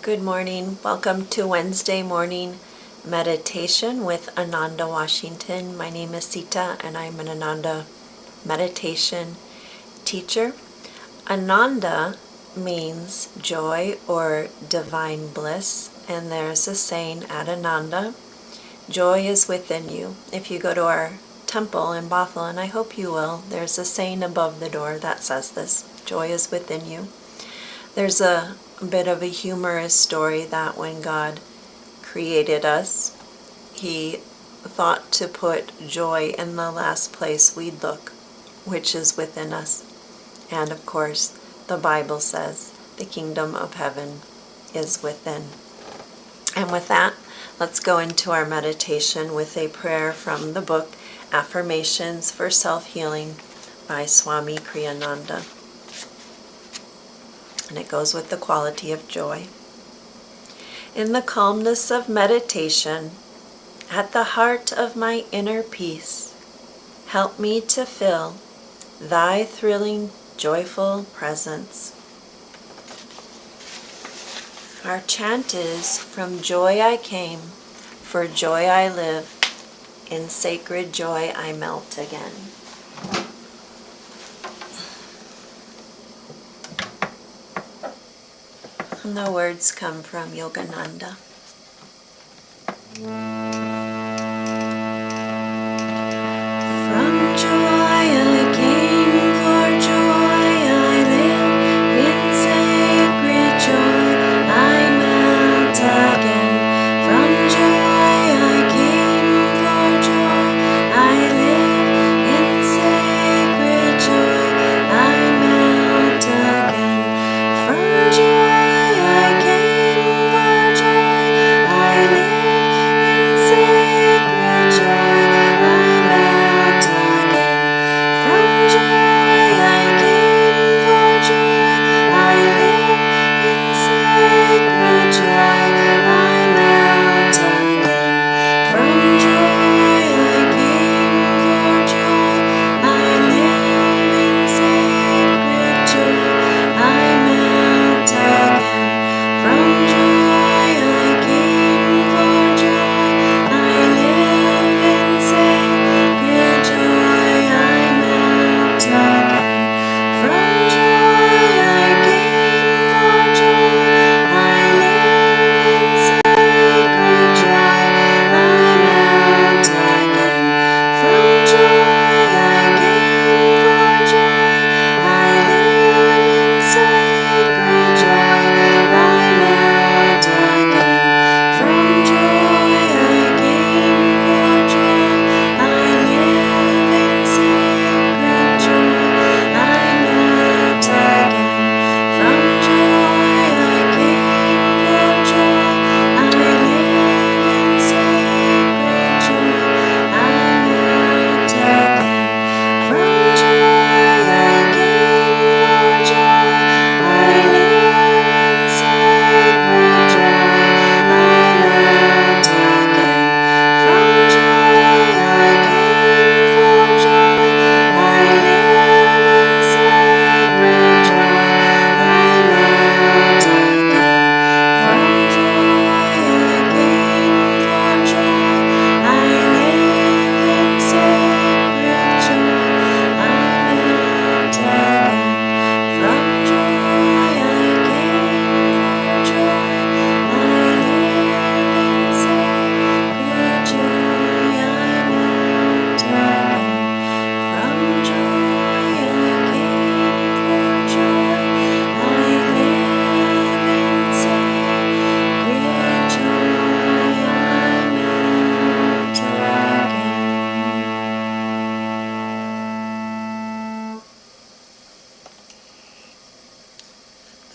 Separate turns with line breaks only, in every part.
Good morning. Welcome to Wednesday morning meditation with Ananda, Washington. My name is Sita and I'm an Ananda meditation teacher. Ananda means joy or divine bliss, and there's a saying at Ananda, joy is within you. If you go to our temple in Bothell, and I hope you will, there's a saying above the door that says this, joy is within you. There's a bit of a humorous story that when God created us, He thought to put joy in the last place we'd look, which is within us. And of course, the Bible says the kingdom of heaven is within. And with that, let's go into our meditation with a prayer from the book Affirmations for Self-Healing by Swami Kriyananda. And it goes with the quality of joy. In the calmness of meditation, at the heart of my inner peace, help me to feel Thy thrilling, joyful presence. Our chant is, from joy I came, for joy I live, in sacred joy I melt again. And the words come from Yogananda. From joy I came, for joy I live, in sacred joy I melt again. From joy I came, for joy I live, in sacred joy I melt again. From joy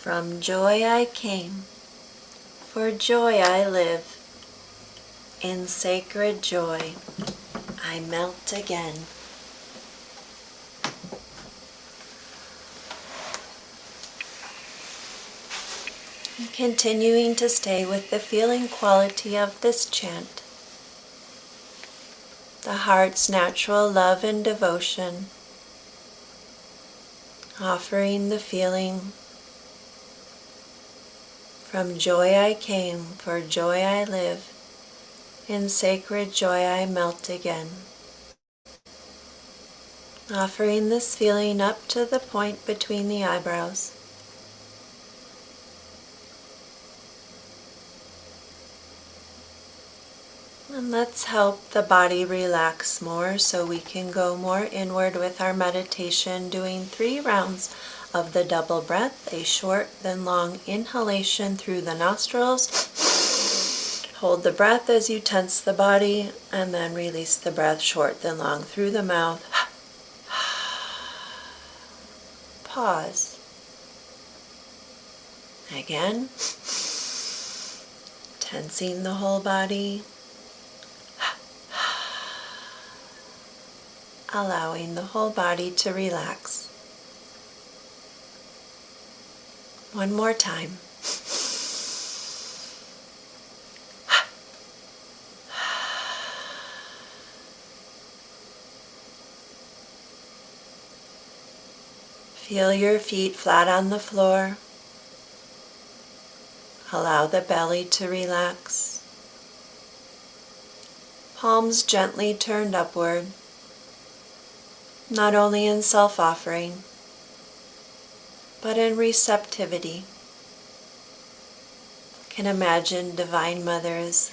From joy I came, for joy I live, in sacred joy I melt again. And continuing to stay with the feeling quality of this chant, the heart's natural love and devotion, offering the feeling From joy I came, for joy I live. In sacred joy I melt again. Offering this feeling up to the point between the eyebrows. And let's help the body relax more so we can go more inward with our meditation, doing 3 rounds of the double breath, a short then long inhalation through the nostrils. Hold the breath as you tense the body, and then release the breath short then long through the mouth. Pause. Again, tensing the whole body. Allowing the whole body to relax. One more time. Feel your feet flat on the floor. Allow the belly to relax. Palms gently turned upward. Not only in self-offering, but in receptivity. You can imagine Divine Mother is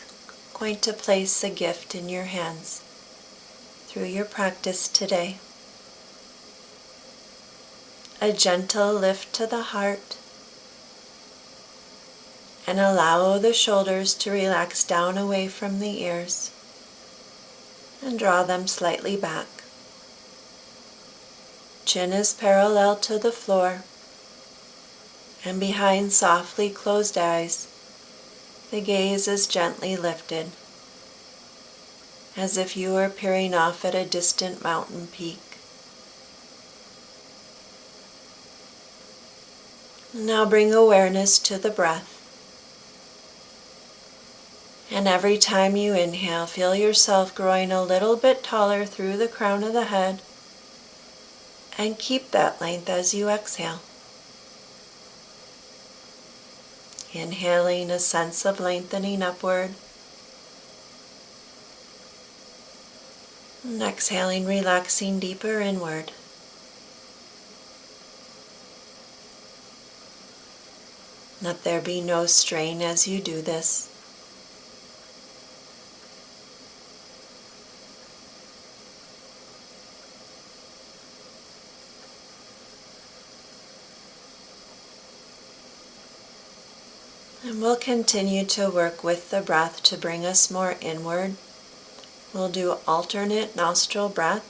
going to place a gift in your hands through your practice today. A gentle lift to the heart, and allow the shoulders to relax down away from the ears and draw them slightly back. Chin is parallel to the floor, and behind softly closed eyes, the gaze is gently lifted, as if you were peering off at a distant mountain peak. Now bring awareness to the breath. And every time you inhale, feel yourself growing a little bit taller through the crown of the head, and keep that length as you exhale. Inhaling a sense of lengthening upward, and exhaling, relaxing deeper inward. Let there be no strain as you do this. And we'll continue to work with the breath to bring us more inward. We'll do alternate nostril breath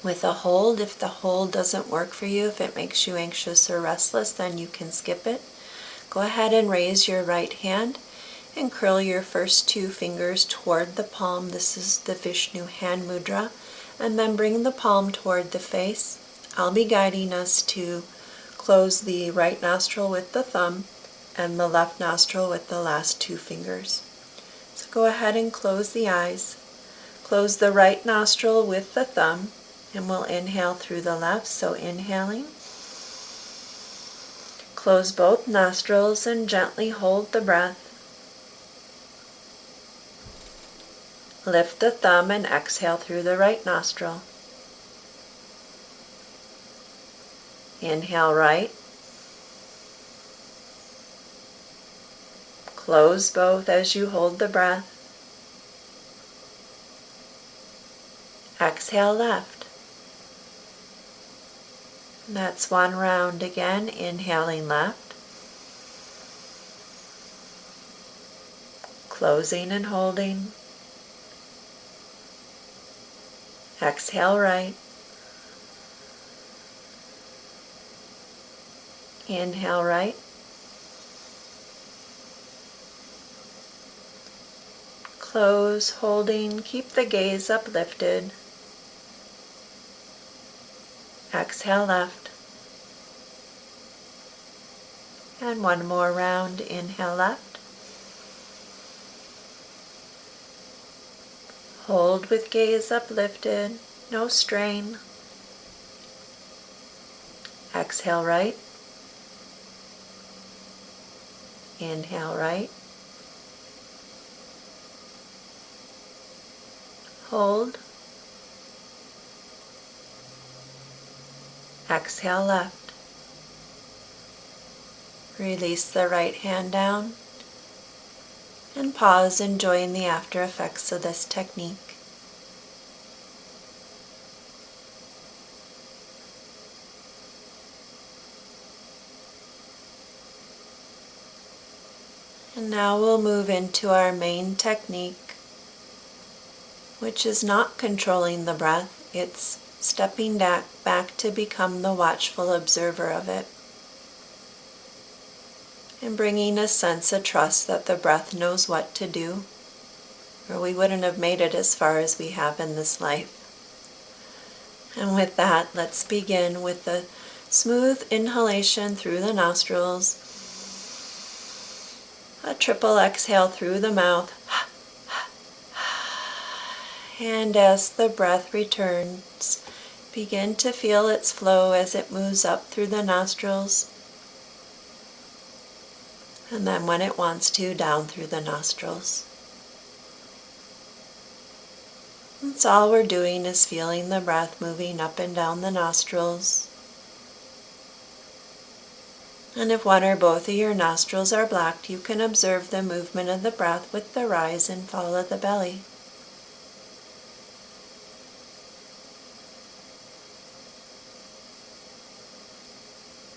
with a hold. If the hold doesn't work for you, if it makes you anxious or restless, then you can skip it. Go ahead and raise your right hand and curl your first 2 fingers toward the palm. This is the Vishnu hand mudra. And then bring the palm toward the face. I'll be guiding us to close the right nostril with the thumb and the left nostril with the last 2 fingers. So go ahead and close the eyes. Close the right nostril with the thumb, and we'll inhale through the left. So inhaling. Close both nostrils and gently hold the breath. Lift the thumb and exhale through the right nostril. Inhale right. Close both as you hold the breath. Exhale left. That's 1 round again, inhaling left. Closing and holding. Exhale right. Inhale right. Close, holding, keep the gaze uplifted. Exhale left. And 1 more round, inhale left. Hold with gaze uplifted, no strain. Exhale right. Inhale right. Hold. Exhale left. Release the right hand down and pause, enjoying the after effects of this technique. And now we'll move into our main technique, which is not controlling the breath, it's stepping back to become the watchful observer of it, and bringing a sense of trust that the breath knows what to do, or we wouldn't have made it as far as we have in this life. And with that, let's begin with the smooth inhalation through the nostrils, a triple exhale through the mouth, and as the breath returns, begin to feel its flow as it moves up through the nostrils, and then when it wants to, down through the nostrils. That's all we're doing, is feeling the breath moving up and down the nostrils. And if one or both of your nostrils are blocked, you can observe the movement of the breath with the rise and fall of the belly.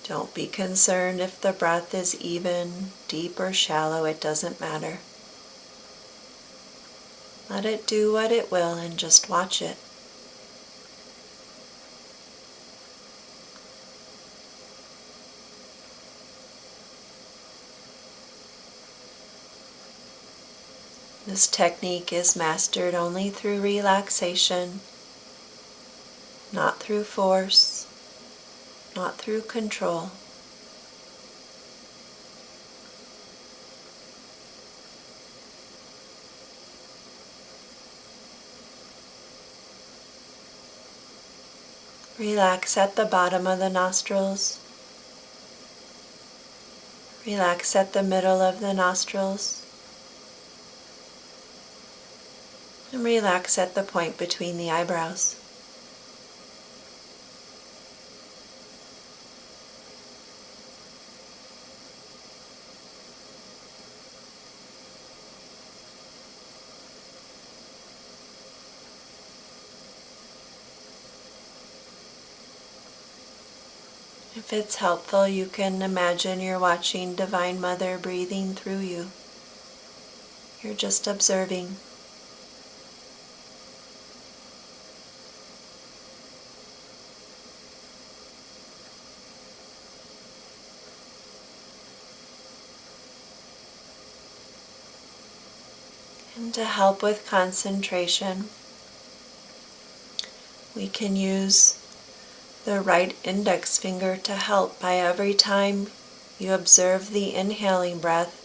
Don't be concerned if the breath is even, deep, or shallow. It doesn't matter. Let it do what it will and just watch it. This technique is mastered only through relaxation, not through force, not through control. Relax at the bottom of the nostrils. Relax at the middle of the nostrils. And relax at the point between the eyebrows. If it's helpful, you can imagine you're watching Divine Mother breathing through you. You're just observing. And to help with concentration, we can use the right index finger to help. By every time you observe the inhaling breath,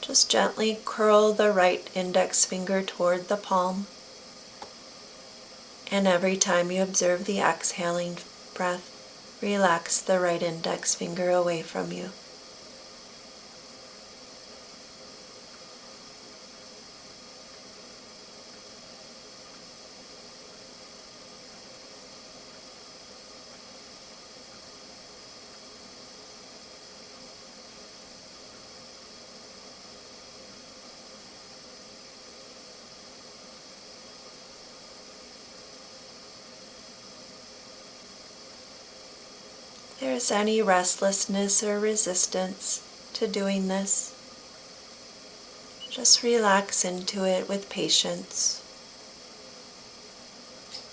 just gently curl the right index finger toward the palm. And every time you observe the exhaling breath, relax the right index finger away from you. If there's any restlessness or resistance to doing this, just relax into it with patience.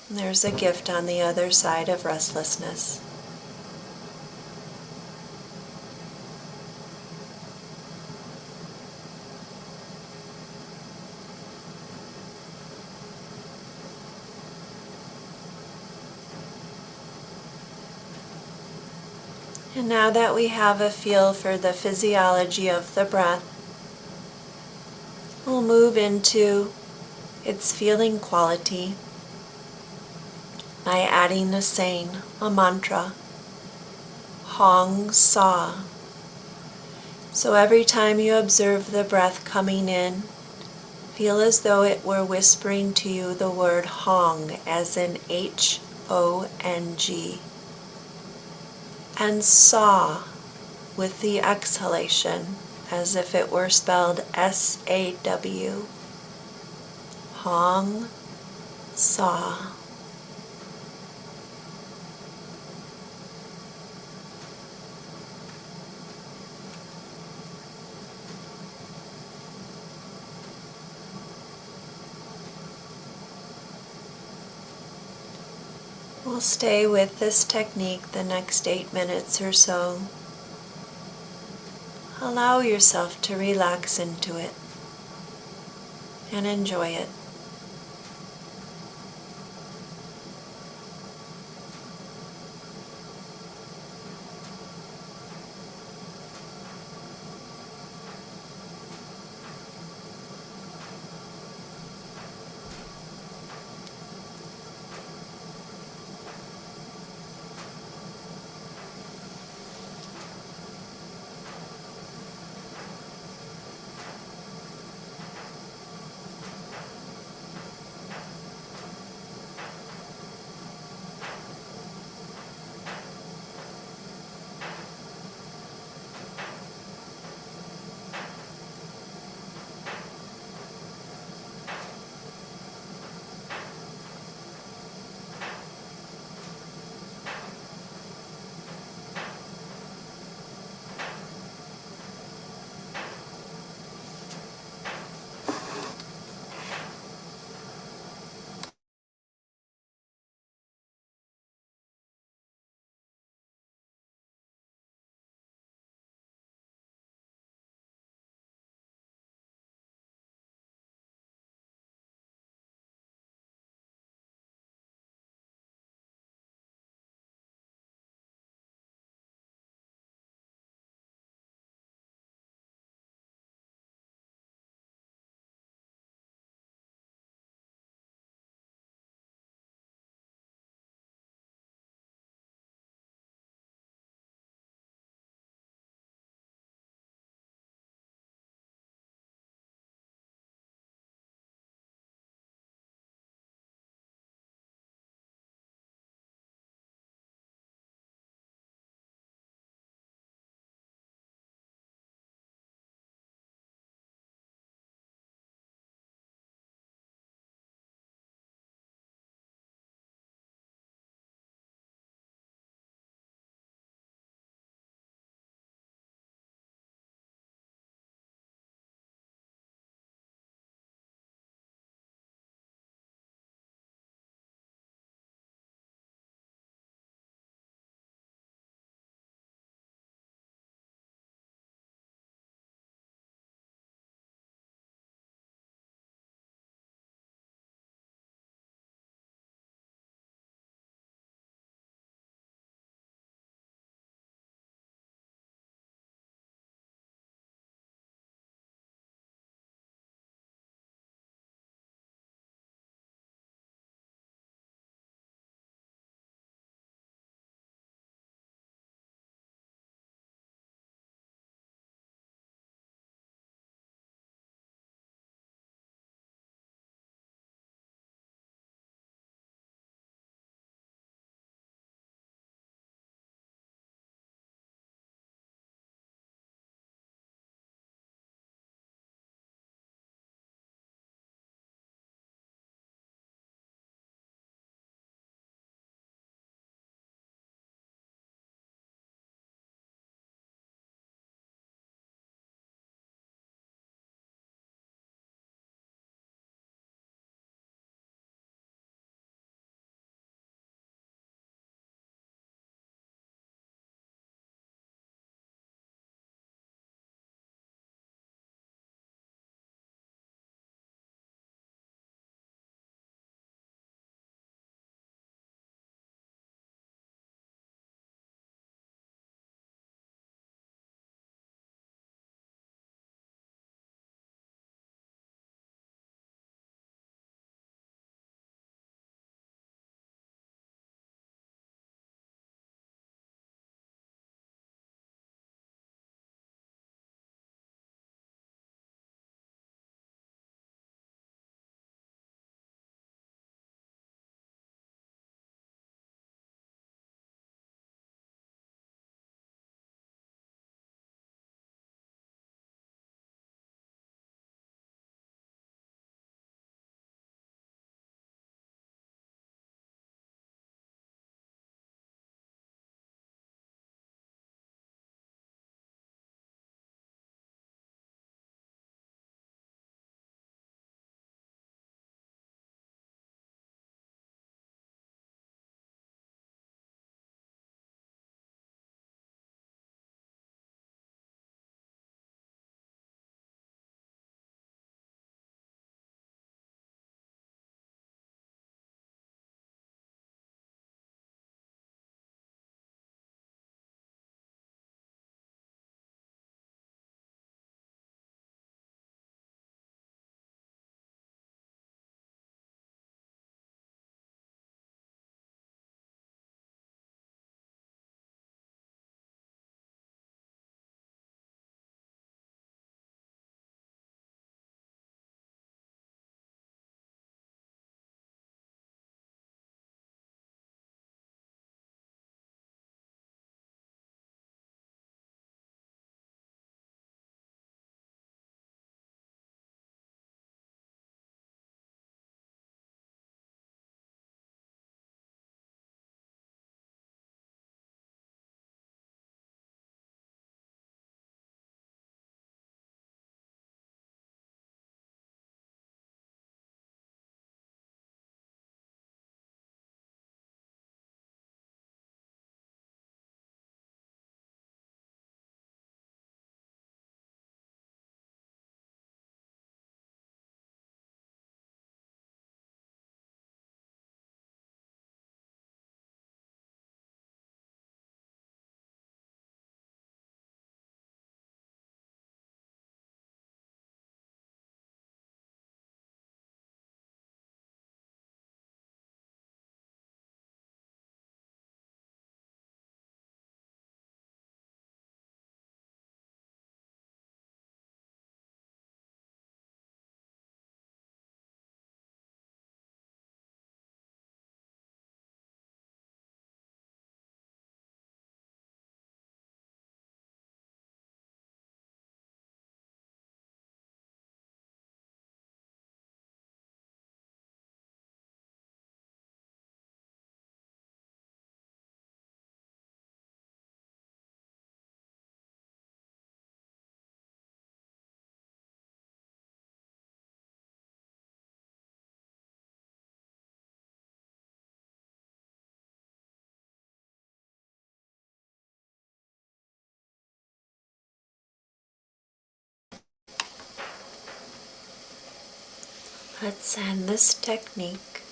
And there's a gift on the other side of restlessness. And now that we have a feel for the physiology of the breath, we'll move into its feeling quality by adding a saying, a mantra, Hong Sa. So every time you observe the breath coming in, feel as though it were whispering to you the word Hong, as in Hong, and Saw with the exhalation, as if it were spelled SAW. Hong, Saw. We'll stay with this technique the next 8 minutes or so. Allow yourself to relax into it and enjoy it. Let's end this technique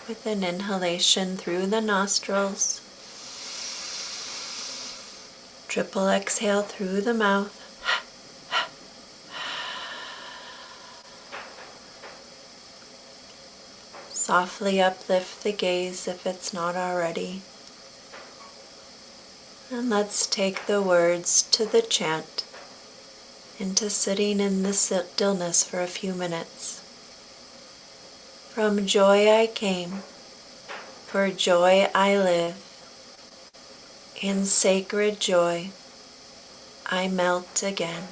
with an inhalation through the nostrils, triple exhale through the mouth. Softly uplift the gaze if it's not already. And let's take the words to the chant into sitting in the stillness for a few minutes. From joy I came, for joy I live. In sacred joy I melt again.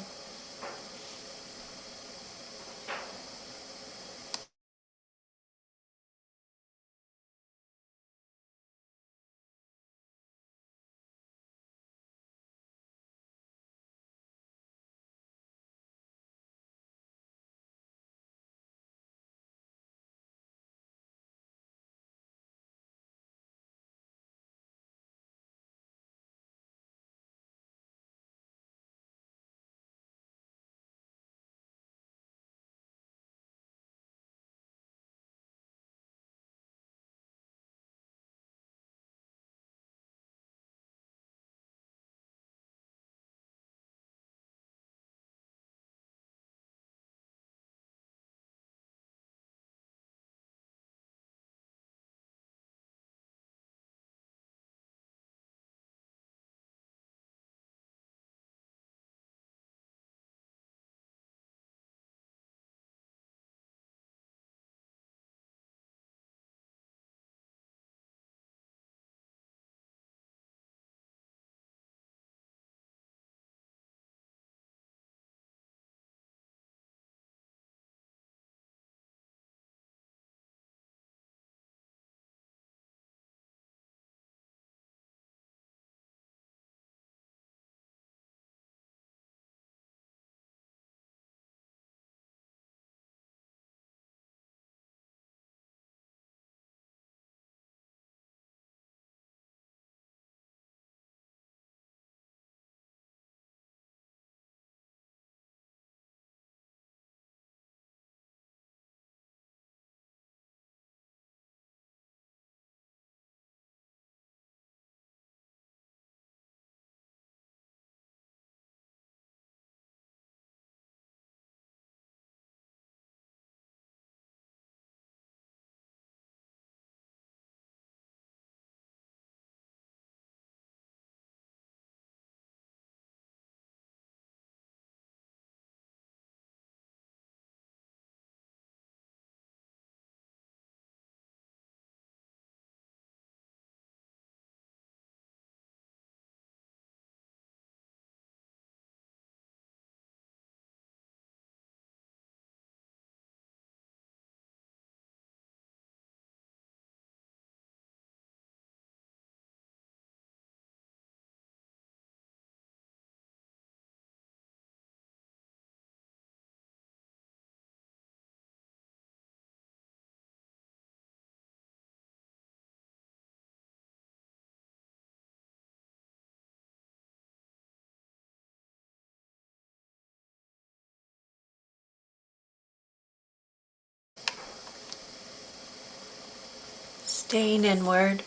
Staying inward,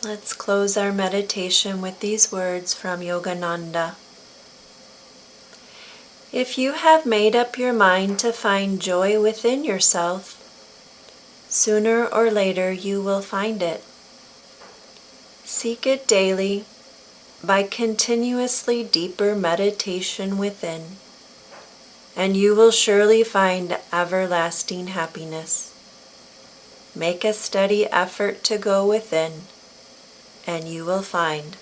let's close our meditation with these words from Yogananda. If you have made up your mind to find joy within yourself, sooner or later you will find it. Seek it daily by continuously deeper meditation within, and you will surely find everlasting happiness. Make a steady effort to go within, and you will find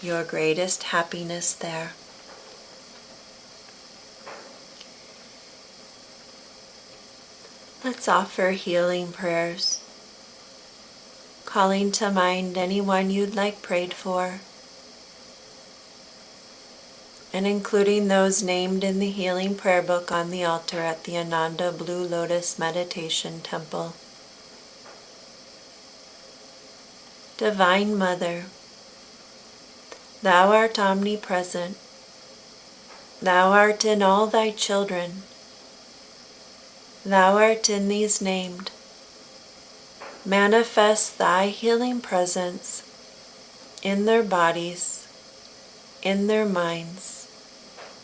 your greatest happiness there. Let's offer healing prayers, calling to mind anyone you'd like prayed for, and including those named in the healing prayer book on the altar at the Ananda Blue Lotus Meditation Temple. Divine Mother, Thou art omnipresent. Thou art in all Thy children, Thou art in these named. Manifest thy healing presence in their bodies, in their minds,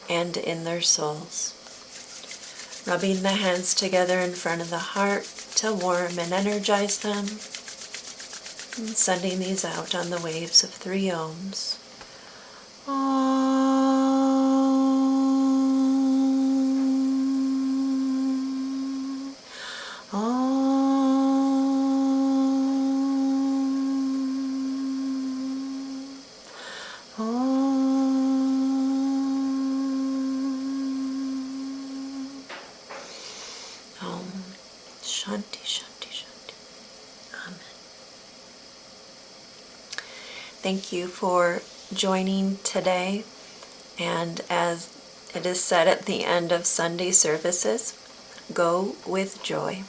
and in their souls. Rubbing the hands together in front of the heart to warm and energize them. And sending these out on the waves of 3 ohms. Shanti, Shanti, Shanti. Amen. Thank you for joining today. And as it is said at the end of Sunday services, go with joy.